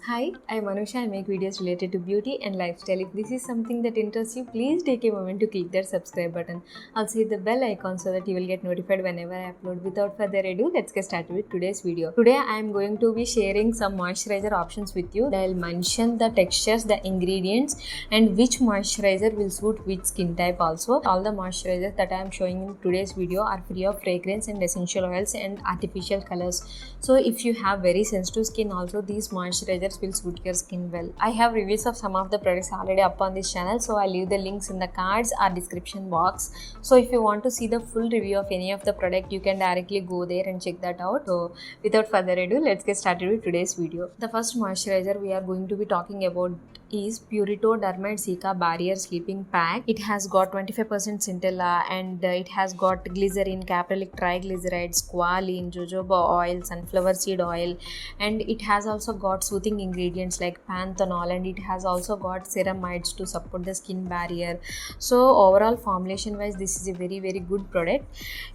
Hi, I'm Anusha. I make videos related to beauty and lifestyle. If this is something that interests you, please take a moment to click that subscribe button. Also hit the bell icon so that you will get notified whenever I upload. Without further ado, let's get started with today's video. Today I am going to be sharing some moisturizer options with you. I'll mention the textures, the ingredients, and which moisturizer will suit which skin type also. All the moisturizers that I am showing in today's video are free of fragrance and essential oils and artificial colors. So if you have very sensitive skin also, these moisturizers will suit your skin well. I have reviews of some of the products already up on this channel, so I'll leave the links in the cards or description box. So if you want to see the full review of any of the product, you can directly go there and check that out. So without further ado, let's get started with today's video. The first moisturizer we are going to be talking about is Purito Dermide Cica Barrier Sleeping Pack. It has got 25% centella and it has got glycerin, caprylic triglyceride, squalene, jojoba oil, sunflower seed oil, and it has also got soothing ingredients like panthenol, and it has also got ceramides to support the skin barrier. So overall formulation wise, this is a very good product.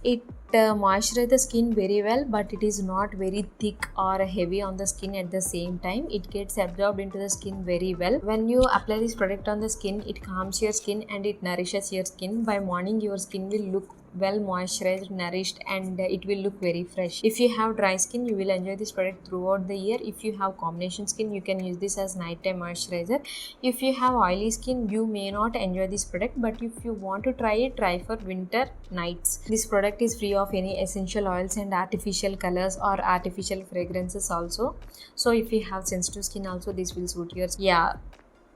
It moisturizes the skin very well, but it is not very thick or heavy on the skin at the same time. It gets absorbed into the skin very well. When you apply this product on the skin, it calms your skin and it nourishes your skin. By morning, your skin will look well moisturized, nourished, and it will look very fresh. If you have dry skin, you will enjoy this product throughout the year. If you have combination skin, you can use this as nighttime moisturizer. If you have oily skin, you may not enjoy this product, but if you want to try it, try for winter nights. This product is free of any essential oils and artificial colors or artificial fragrances also. So if you have sensitive skin also, this will suit your skin. Yeah,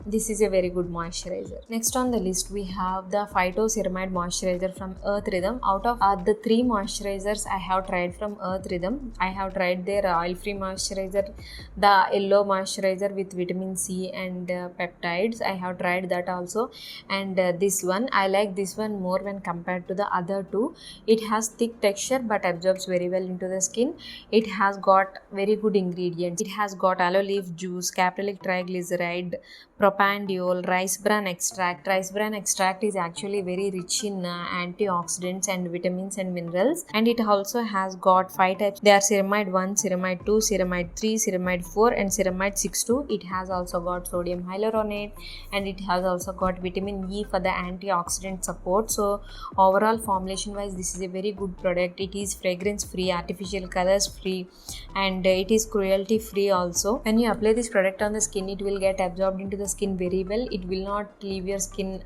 this is a very good moisturizer. Next on the list, we have the Phytoceramide moisturizer from Earth Rhythm. Out of the three moisturizers I have tried from Earth Rhythm, I have tried their oil-free moisturizer, the yellow moisturizer with vitamin C and peptides. I have tried that also, and this one, I like this one more when compared to the other two. It has thick texture but absorbs very well into the skin. It has got very good ingredients. It has got aloe leaf juice, caprylic triglyceride, propandiol, rice bran extract. Rice bran extract is actually very rich in antioxidants and vitamins and minerals, and it also has got 5 types. They are ceramide 1, ceramide 2, ceramide 3, ceramide 4, and ceramide 6-2. It has also got sodium hyaluronate, and it has also got vitamin E for the antioxidant support. So overall formulation wise, this is a very good product. It is fragrance free, artificial colors free, and it is cruelty free also. When you apply this product on the skin, it will get absorbed into the skin very well. It will not leave your skin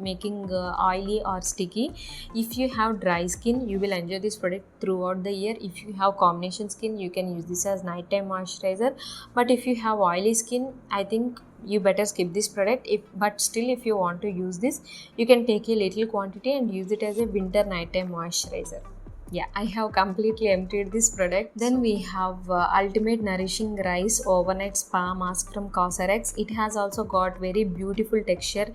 making oily or sticky. If you have dry skin, you will enjoy this product throughout the year. If you have combination skin, you can use this as nighttime moisturizer, but if you have oily skin, I think you better skip this product. But still, if you want to use this, you can take a little quantity and use it as a winter nighttime moisturizer. Yeah, I have completely emptied this product. Then we have Ultimate Nourishing Rice Overnight Spa Mask from Cosrx. It has also got very beautiful texture.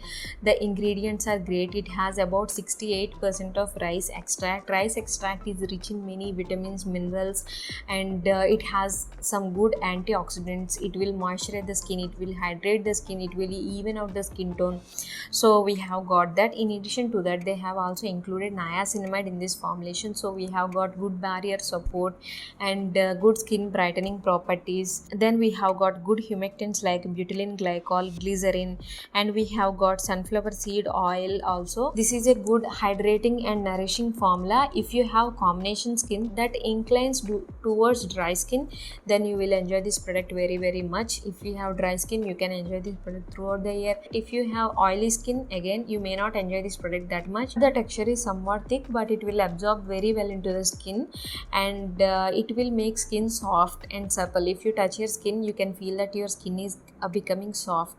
The ingredients are great. It has about 68% of rice extract. Rice extract is rich in many vitamins, minerals, and it has some good antioxidants. It will moisturize the skin, it will hydrate the skin, it will even out the skin tone. So we have got that. In addition to that, they have also included niacinamide in this formulation. So we have got good barrier support and good skin brightening properties. Then we have got good humectants like butylene glycol, glycerin, and we have got sunflower seed oil also. This is a good hydrating and nourishing formula. If you have combination skin that inclines towards dry skin, then you will enjoy this product very much. If you have dry skin, you can enjoy this product throughout the year. If you have oily skin, again, you may not enjoy this product that much. The texture is somewhat thick, but it will absorb very well into the skin, and it will make skin soft and supple. If you touch your skin, you can feel that your skin is becoming soft.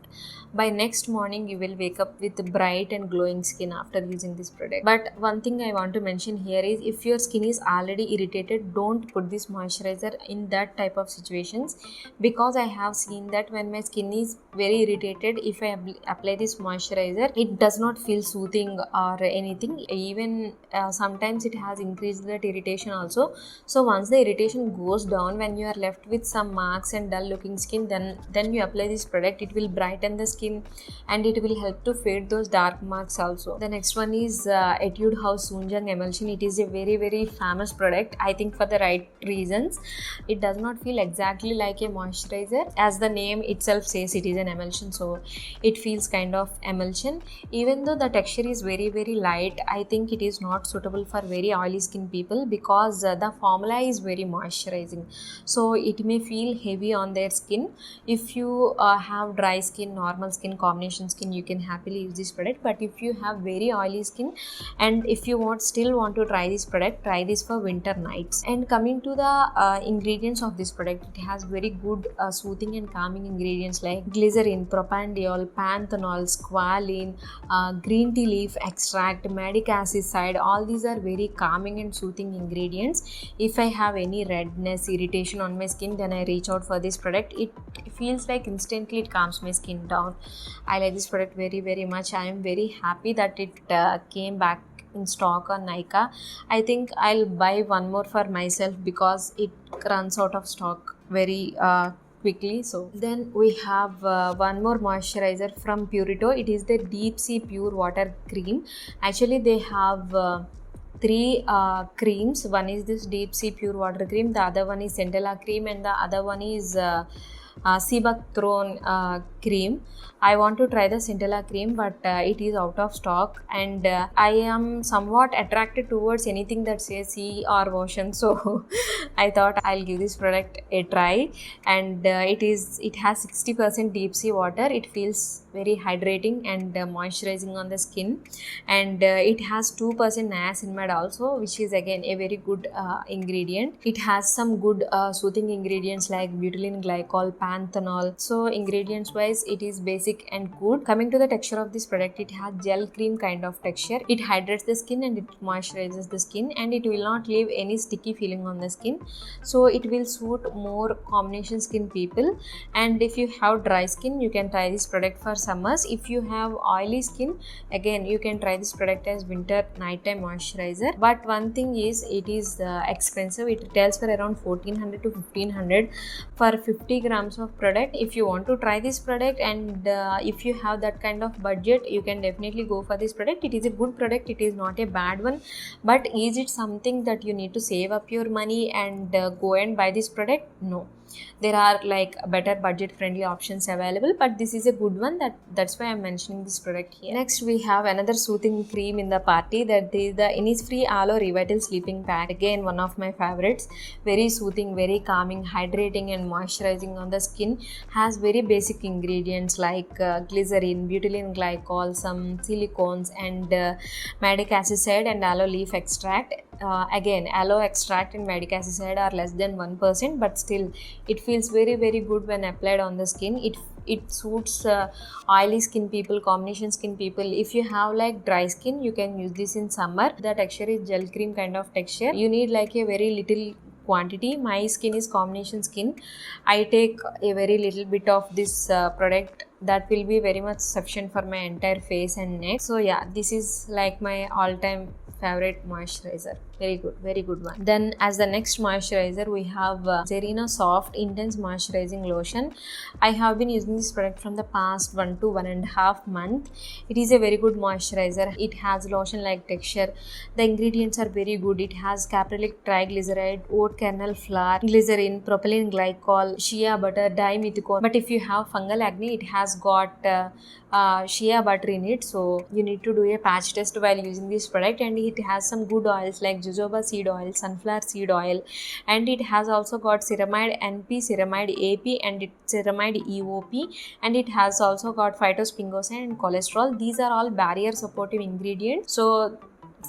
By next morning, you will wake up with bright and glowing skin after using this product. But one thing I want to mention here is, if your skin is already irritated, don't put this moisturizer in that type of situations, because I have seen that when my skin is very irritated, if I apply this moisturizer, it does not feel soothing or anything. Even sometimes it has increased that irritation also. So once the irritation goes down, when you are left with some marks and dull looking skin, then you apply this product. It will brighten the skin and it will help to fade those dark marks also. The next one is Etude House Soonjang Emulsion. It is a very famous product, I think for the right reasons. It does not feel exactly like a moisturizer, as the name itself says it is an emulsion, so it feels kind of emulsion. Even though the texture is very light, I think it is not suitable for very oily skin people, because the formula is very moisturizing, so it may feel heavy on their skin. If you have dry skin, normal skin, combination skin, you can happily use this product. But if you have very oily skin and if you still want to try this product, try this for winter nights. And coming to the ingredients of this product, it has very good soothing and calming ingredients like glycerin, propanediol, panthenol, squalene, green tea leaf extract, medic acid. All these are very calming and soothing ingredients. If I have any redness, irritation on my skin, then I reach out for this product. It feels like instantly it calms my skin down. I like this product very much. I am very happy that it came back in stock on Nykaa. I think I'll buy one more for myself because it runs out of stock very quickly. So then we have one more moisturizer from Purito. It is the Deep Sea Pure Water Cream. Actually they have three creams. One is this Deep Sea Pure Water Cream, the other one is Centella Cream, and the other one is Sebak Throne cream. I want to try the Centella cream, but it is out of stock, and I am somewhat attracted towards anything that says sea or ocean, so I thought I'll give this product a try. And it has 60% deep sea water. It feels very hydrating and moisturizing on the skin, and it has 2% niacinamide also, which is again a very good ingredient. It has some good soothing ingredients like butylene glycol, panthenol. So ingredients wise, it is basic and good. Coming to the texture of this product, it has gel cream kind of texture. It hydrates the skin and it moisturizes the skin, and it will not leave any sticky feeling on the skin, so it will suit more combination skin people. And if you have dry skin, you can try this product for summers. If you have oily skin, again you can try this product as winter nighttime moisturizer. But one thing is, it is expensive. It retails for around 1400 to 1500 for 50 grams of product. If you want to try this product and if you have that kind of budget, you can definitely go for this product. It is a good product, it is not a bad one. But is it something that you need to save up your money and go and buy this product? No, there are like better budget friendly options available, but this is a good one. That's why I'm mentioning this product here. Next we have another soothing cream in the party, that is the Innisfree Aloe Revital Sleeping Pack. Again, one of my favorites. Very soothing, very calming, hydrating and moisturizing on the skin. Has very basic ingredients like glycerin, butylene glycol, some silicones, and medic acid and aloe leaf extract. Again, aloe extract and medic acid are less than 1%, but still it feels very good when applied on the skin. It suits oily skin people, combination skin people. If you have like dry skin, you can use this in summer. The texture is gel cream kind of texture. You need like a very little quantity. My skin is combination skin. I take a very little bit of this product. That will be very much sufficient for my entire face and neck. So yeah, this is like my all-time favorite moisturizer. Very good one. Then as the next moisturizer, we have Zerina Soft Intense Moisturizing Lotion. I have been using this product from the past 1 to 1.5 months. It is a very good moisturizer. It has lotion like texture. The ingredients are very good. It has caprylic triglyceride, oat kernel flour, glycerin, propylene glycol, shea butter, dimethicone. But if you have fungal acne, it has got shea butter in it, so you need to do a patch test while using this product. And it has some good oils like jojoba seed oil, sunflower seed oil, and it has also got ceramide NP, ceramide AP, and ceramide EOP, and it has also got phytospingosine and cholesterol. These are all barrier supportive ingredients, so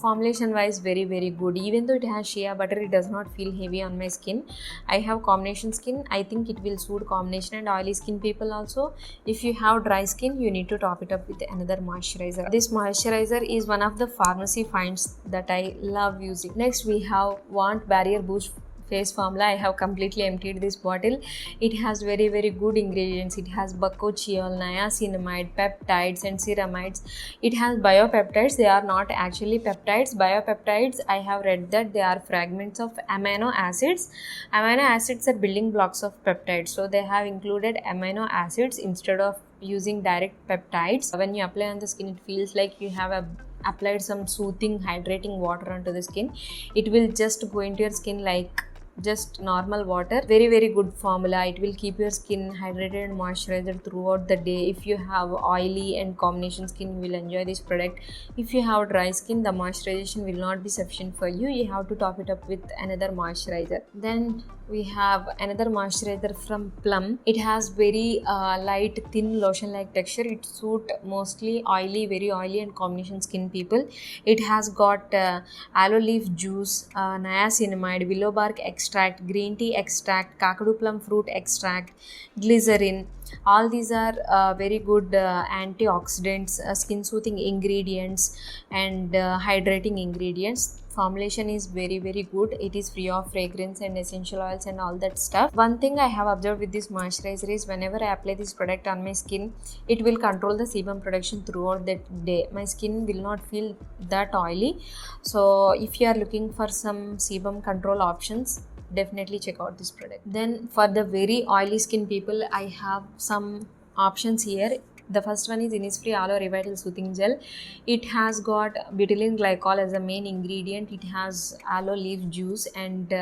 formulation wise very good. Even though it has shea butter, it does not feel heavy on my skin. I have combination skin. I think it will suit combination and oily skin people also. If you have dry skin, you need to top it up with another moisturizer. This moisturizer is one of the pharmacy finds that I love using. Next we have Want Barrier Boost face formula. I have completely emptied this bottle. It has very good ingredients. It has bacochiol, niacinamide, peptides and ceramides. It has biopeptides. They are not actually peptides. Biopeptides, I have read that they are fragments of amino acids. Amino acids are building blocks of peptides, so they have included amino acids instead of using direct peptides. When you apply on the skin, it feels like you have applied some soothing hydrating water onto the skin. It will just go into your skin like just normal water. Very good formula. It will keep your skin hydrated and moisturized throughout the day. If you have oily and combination skin, you will enjoy this product. If you have dry skin, the moisturization will not be sufficient for you. You have to top it up with another moisturizer. Then we have another moisturizer from Plum. It has very light thin lotion like texture. It suits mostly very oily and combination skin people. It has got aloe leaf juice, niacinamide, willow bark extract, green tea extract, kakadu plum fruit extract, glycerin. All these are very good antioxidants, skin soothing ingredients and hydrating ingredients. Formulation is very good. It is free of fragrance and essential oils and all that stuff. One thing I have observed with this moisturizer is whenever I apply this product on my skin, it will control the sebum production throughout the day. My skin will not feel that oily. So if you are looking for some sebum control options, definitely check out this product. Then for the very oily skin people, I have some options here. The first one is Innisfree Aloe Revital Soothing Gel. It has got butylene glycol as a main ingredient. It has aloe leaf juice and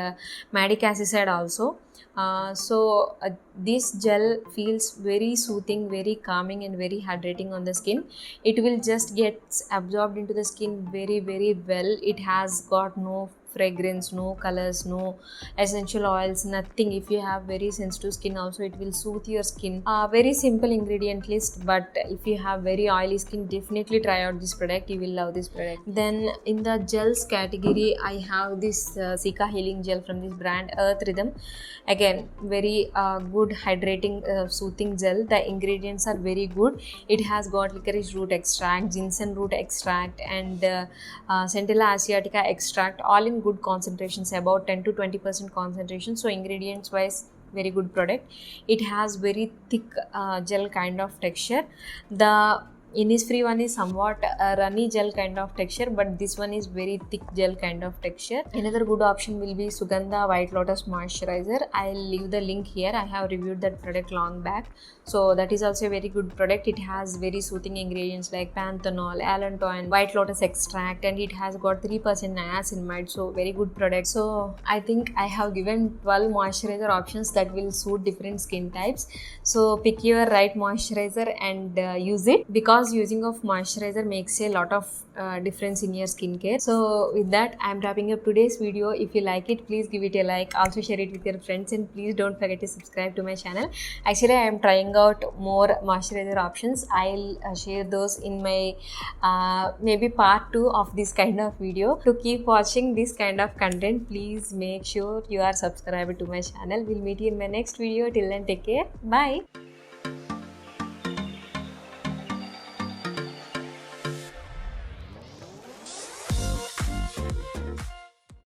malic acid also. This gel feels very soothing, very calming and very hydrating on the skin. It will just get absorbed into the skin very well. It has got no fragrance, no colors, no essential oils, nothing. If you have very sensitive skin also, it will soothe your skin. Very simple ingredient list, but if you have very oily skin, definitely try out this product. You will love this product. Then in the gels category, I have this Sika healing gel from this brand Earth Rhythm. Again, very good hydrating soothing gel. The ingredients are very good. It has got licorice root extract, ginseng root extract and Centella asiatica extract, all in good concentrations, about 10 to 20% concentration. So ingredients wise, very good product. It has very thick gel kind of texture. The Innisfree one is somewhat a runny gel kind of texture, but this one is very thick gel kind of texture. Another good option will be Sugandha White Lotus Moisturizer. I'll leave the link here. I have reviewed that product long back. So that is also a very good product. It has very soothing ingredients like panthenol, allantoin, white lotus extract, and it has got 3% niacinamide. So very good product. So I think I have given 12 moisturizer options that will suit different skin types. So pick your right moisturizer and use it, because using of moisturizer makes a lot of difference in your skincare. So with that, I am wrapping up today's video. If you like it, please give it a like. Also share it with your friends, and please don't forget to subscribe to my channel. Actually, I am trying out more moisturizer options. I'll share those in my maybe part 2 of this kind of video. To keep watching this kind of content, please make sure you are subscribed to my channel. We'll meet you in my next video. Till then, take care. Bye.